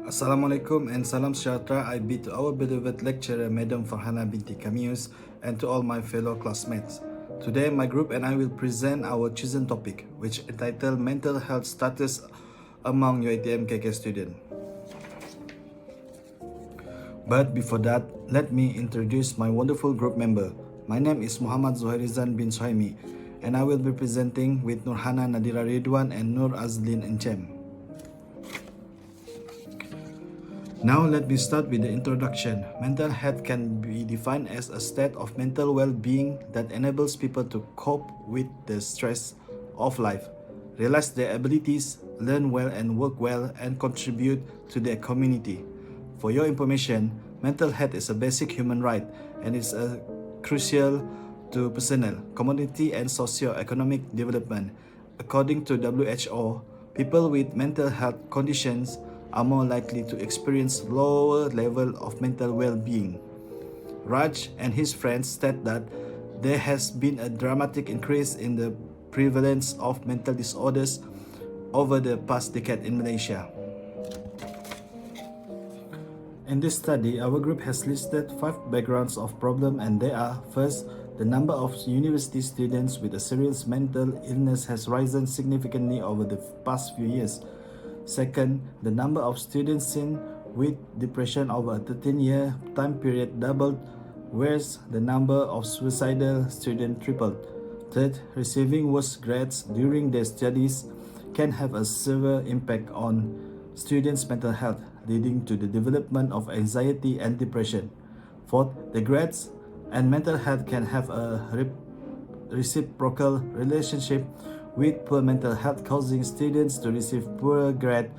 Assalamualaikum and salam sejahtera. I bid to our beloved lecturer, Madam Farhana Binti Kamius, and to all my fellow classmates. Today, my group and I will present our chosen topic, which entitled Mental Health Status among Uitm KK students. But before that, let me introduce my wonderful group member. My name is Muhammad Zuhairizan bin Suhaimi, and I will be presenting with Nurhana Nadira Ridwan and Nur Azlin Enchem. Now let me start with the introduction. Mental health can be defined as a state of mental well-being that enables people to cope with the stress of life, realize their abilities, learn well and work well, and contribute to their community. For your information, mental health is a basic human right and is crucial to personal, community, and socio-economic development. According to WHO, people with mental health conditions are more likely to experience lower level of mental well-being. Raj and his friends state that there has been a dramatic increase in the prevalence of mental disorders over the past decade in Malaysia. In this study, our group has listed 5 backgrounds of problem, and they are: first, the number of university students with a serious mental illness has risen significantly over the past few years. Second, the number of students seen with depression over a 13-year time period doubled, whereas the number of suicidal students tripled. Third, receiving worse grades during their studies can have a severe impact on students' mental health, leading to the development of anxiety and depression. Fourth, the grades and mental health can have a reciprocal relationship with poor mental health, causing students to receive poor grade,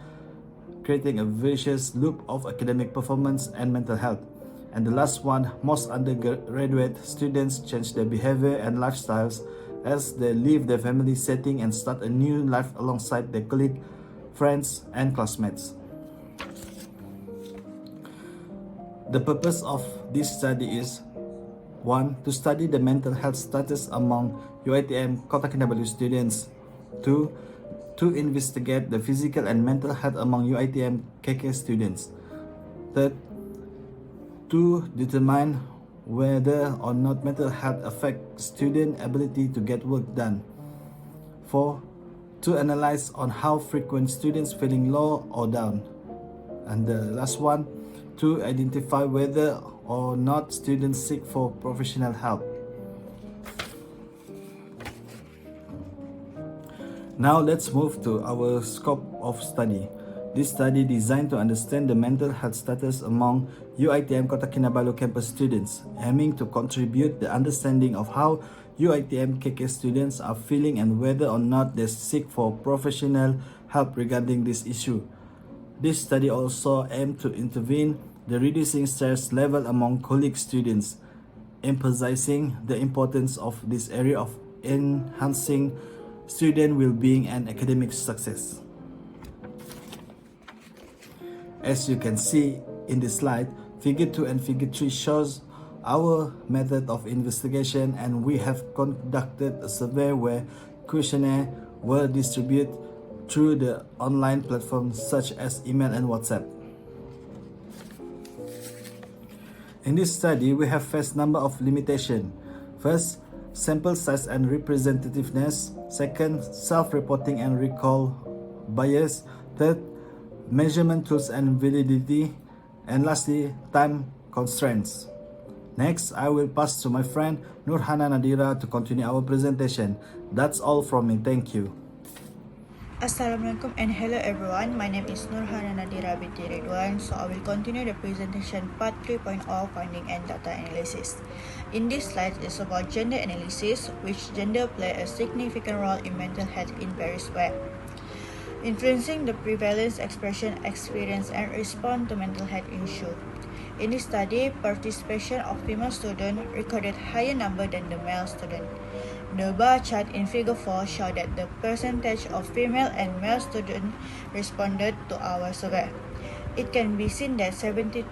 creating a vicious loop of academic performance and mental health. And the last one, most undergraduate students change their behavior and lifestyles as they leave their family setting and start a new life alongside their colleagues, friends, and classmates. The purpose of this study is: 1. To study the mental health status among Uitm Kota Kinabalu students. 2. To investigate the physical and mental health among Uitm KK students. 3. To determine whether or not mental health affects student ability to get work done. 4. To analyze on how frequent students feeling low or down. And the last one, to identify whether or not students seek for professional help. Now let's move to our scope of study. This study designed to understand the mental health status among Uitm Kota Kinabalu campus students, aiming to contribute the understanding of how Uitm KK students are feeling and whether or not they seek for professional help regarding this issue. This study also aimed to intervene the reducing stress level among colleague students, emphasizing the importance of this area of enhancing student well-being and academic success. As you can see in this slide, Figure 2 and Figure 3 shows our method of investigation, and we have conducted a survey where questionnaires were distributed through the online platforms such as email and WhatsApp. In this study, we have faced number of limitations. First, sample size and representativeness. Second, self-reporting and recall bias. Third, measurement tools and validity. And lastly, time constraints. Next, I will pass to my friend Nurhana Nadira to continue our presentation. That's all from me. Thank you. Assalamualaikum and hello everyone. My name is Nurhana Nadira Binti Ridwan. So I will continue the presentation part 3.0, finding and data analysis. In this slide is about gender analysis, which gender play a significant role in mental health in various ways, influencing the prevalence, expression, experience, and response to mental health issue. In this study, participation of female students recorded higher number than the male student. The bar chart in Figure 4 show that the percentage of female and male students responded to our survey. It can be seen that 72%,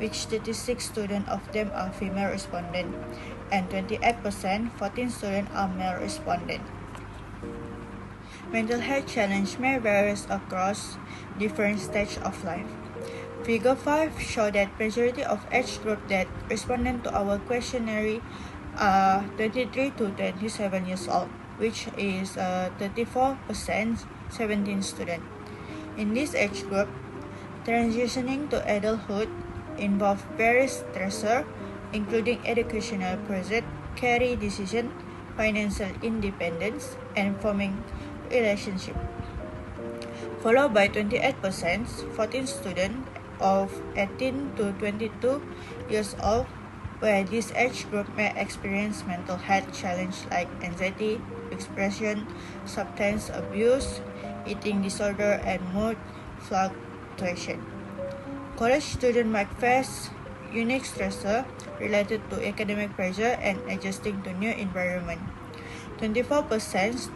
which 36 students of them are female respondents, and 28%, 14 students are male respondents. Mental health challenge may vary across different stages of life. Figure 5 show that majority of age group that responded to our questionnaire are 23 to 27 years old, which is 34% 17 students. In this age group, transitioning to adulthood involves various stressors, including educational pressure, career decision, financial independence, and forming relationship. Followed by 28%, 14 students of 18 to 22 years old, where this age group may experience mental health challenges like anxiety, depression, substance abuse, eating disorder, and mood fluctuation. College students might face unique stressors related to academic pressure and adjusting to new environment. 24%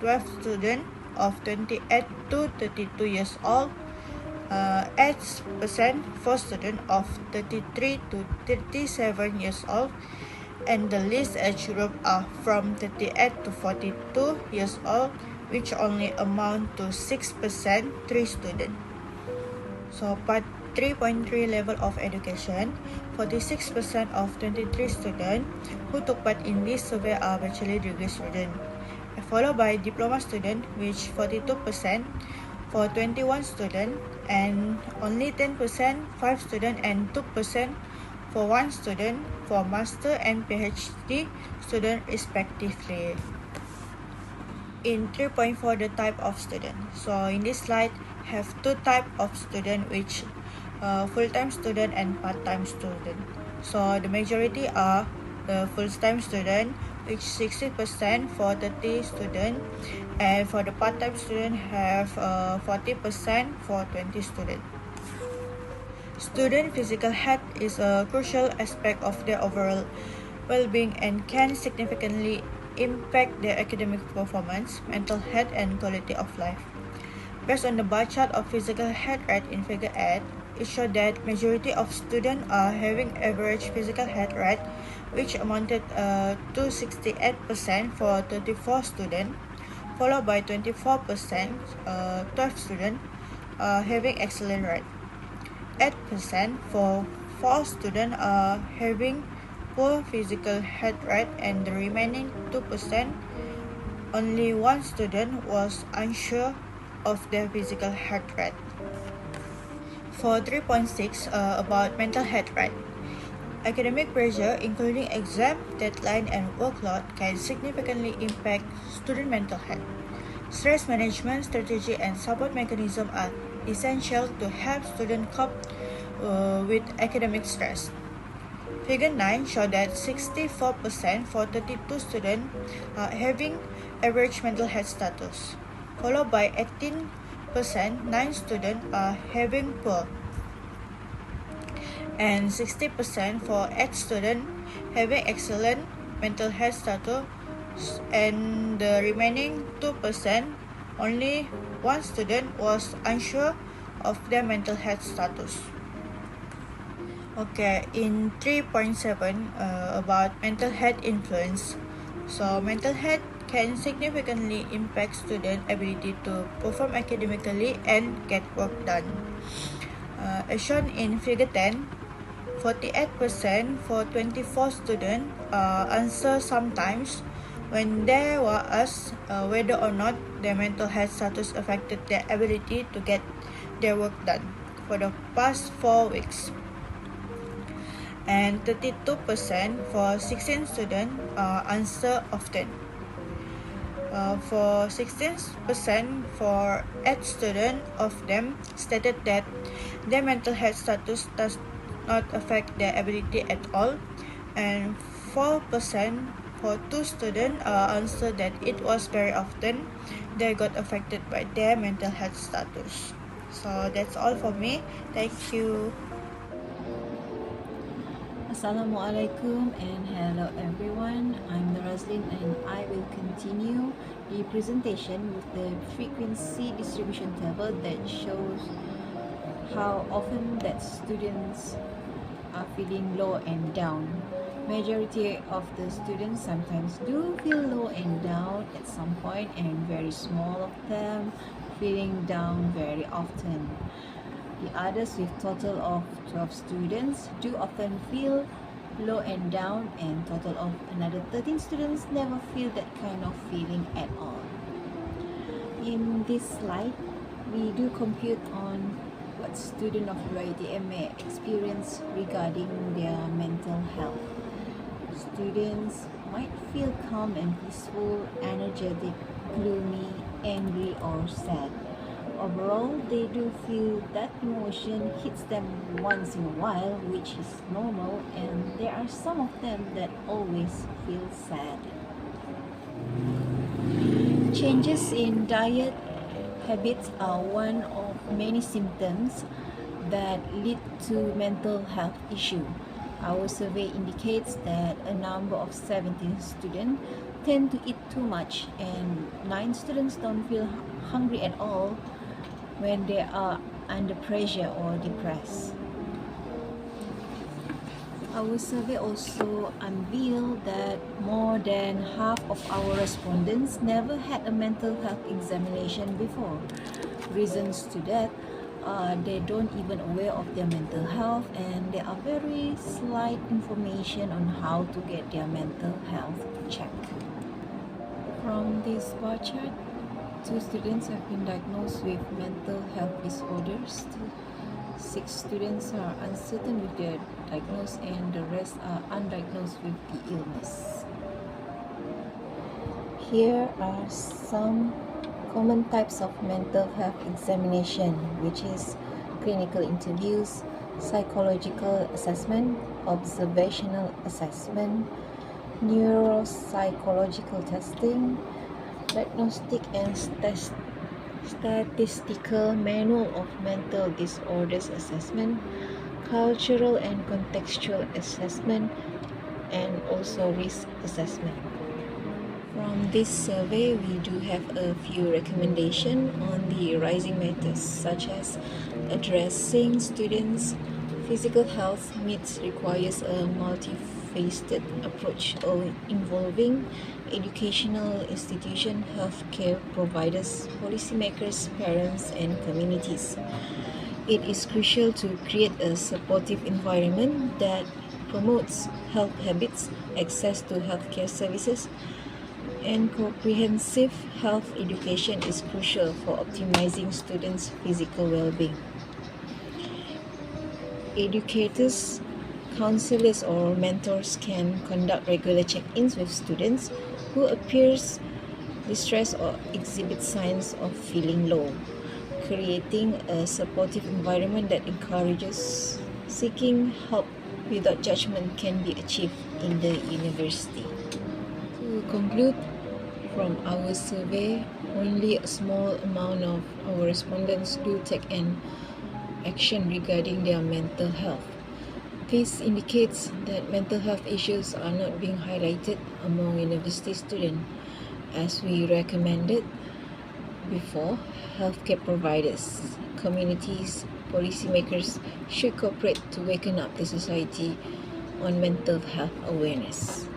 12 students of 28 to 32 years old, 8% for students of 33 to 37 years old, and the least age group are from 38 to 42 years old, which only amount to 6% 3 students. So part 3.3 level of education, 46% of 23 students who took part in this survey are bachelor degree students, followed by diploma student, which 42% for 21 students, and only 10% 5 students and 2% for 1 student for master and PhD student respectively. In 3.4, the type of student. So in this slide have two type of student, which full-time student and part-time student. So the majority are the full-time student, which 60% for 30 student, and for the part-time student have 40% for 20 student. Student physical health is a crucial aspect of their overall well-being and can significantly impact their academic performance, mental health, and quality of life. Based on the bar chart of physical health rate in Figure 8, it showed that majority of students are having average physical health rate, which amounted to 68% for 34 students, followed by 24%, 12 students having excellent rate. 8% for 4 students are having poor physical health rate, and the remaining 2%, only 1 student was unsure of their physical health rate. For 3.6, about mental health rate. Academic pressure, including exam, deadline, and workload, can significantly impact student mental health. Stress management strategy and support mechanism are essential to help students cope with academic stress. Figure 9 shows that 64% for 32 students are having average mental health status, followed by 18%, 9 students are having poor, and 60% for 8 students having excellent mental health status, and the remaining 2%, only 1 student was unsure of their mental health status. Okay, in 3.7, about mental health influence. So mental health can significantly impact student ability to perform academically and get work done. As shown in Figure 10, 48% for 24 students answer sometimes when they were asked whether or not their mental health status affected their ability to get their work done for the past 4 weeks. And 32% for 16 students answer often. For 16% for 8 students of them stated that their mental health status does not affect their ability at all, and 4% for 2 students answered that it was very often they got affected by their mental health status. So that's all for me. Thank you. Assalamualaikum and hello everyone. I'm Roslyn and I will continue the presentation with the frequency distribution table that shows how often that students are feeling low and down Majority of the students sometimes do feel low and down at some point, and very small of them feeling down very often. The others, with total of 12 students, do often feel low and down, and total of another 13 students never feel that kind of feeling at all. In this slide, we do compute on what student of Uitm may experience regarding their mental health. Students might feel calm and peaceful, energetic, gloomy, angry, or sad. Overall, they do feel that emotion hits them once in a while, which is normal, and there are some of them that always feel sad. Changes in diet habits are one of many symptoms that lead to mental health issue. Our survey indicates that a number of 17 students tend to eat too much, and 9 students don't feel hungry at all when they are under pressure or depressed. Our survey also unveiled that more than half of our respondents never had a mental health examination before. Reasons to that are they don't even aware of their mental health, and there are very slight information on how to get their mental health checked. From this bar chart, 2 students have been diagnosed with mental health disorders. 6 students are uncertain with their diagnosis, and the rest are undiagnosed with the illness. Here are some common types of mental health examination, which is clinical interviews, psychological assessment, observational assessment, neuropsychological testing, diagnostic and statistical manual of mental disorders assessment, cultural and contextual assessment, and also risk assessment. From this survey, we do have a few recommendations on the rising matters, such as addressing students' physical health needs requires a multifaceted approach involving educational institutions, healthcare providers, policymakers, parents, and communities. It is crucial to create a supportive environment that promotes health habits, access to healthcare services, and comprehensive health education is crucial for optimizing students' physical well-being. Educators, counselors, or mentors can conduct regular check-ins with students who appears distressed or exhibit signs of feeling low. Creating a supportive environment that encourages seeking help without judgment can be achieved in the university. To conclude, from our survey, only a small amount of our respondents do take an action regarding their mental health. This indicates that mental health issues are not being highlighted among university students. As we recommended before, healthcare providers, communities, policymakers should cooperate to waken up the society on mental health awareness.